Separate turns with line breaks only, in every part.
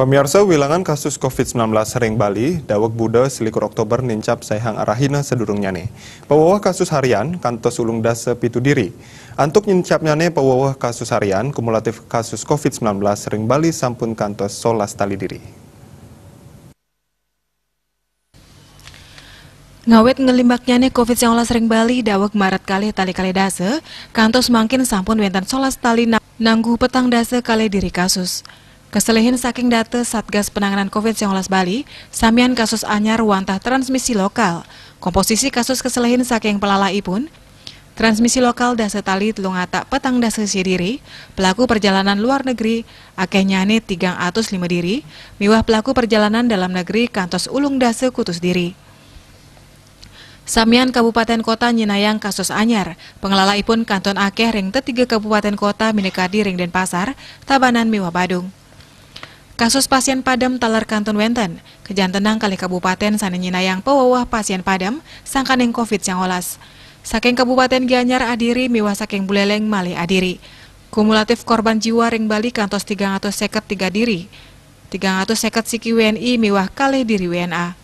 Pemirsa, wilangan kasus COVID-19 ring Bali, daweg Buda selikur Oktober nincap sayhang arahina sedurungnyane. Pawawah kasus harian kantos ulung dasa pitu diri. Antuk nincapnyane pawawah kasus harian, kumulatif kasus COVID-19 ring Bali sampun kantos 11 tali diri.
Ngawet ngelimbaknyane COVID-19 ring Bali daweg Maret kali dase, kantos mangkin sampun wenten 11 tali nanggu petang dase kali diri kasus. Keselehin saking data Satgas Penanganan COVID-19 Bali, samian kasus anyar wantah transmisi lokal. Komposisi kasus keselehin saking pelalaipun, transmisi lokal dasa tali telung atak petang dasa diri, pelaku perjalanan luar negeri, akehnyane 305 diri, miwah pelaku perjalanan dalam negeri kantos ulung dasa kutus diri. Samian kabupaten kota nyinayang kasus anyar, pengelalaipun kanton akeh ring te 3 kabupaten kota minekadi ring Denpasar, Tabanan miwah Badung. Kasus pasien padam talar kanton wenten, kejantenang kali kabupaten sana nyinayang pewawah pasien padam sangkaneng COVID-19. Saking kabupaten Gianyar adiri miwah saking Buleleng malih adiri. Kumulatif korban jiwa ring Bali kantos 353 diri. 350 siki WNI miwah kalih diri WNA.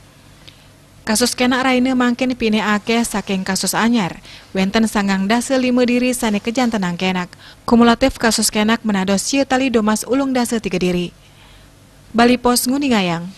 Kasus kena raine mangkin pine akeh saking kasus anyar. Wenten sangang dase 5 diri sane kejantenang kenak. Kumulatif kasus kenak menados cie tali domas ulung dase 3 diri. Bali Pos Nguningayang.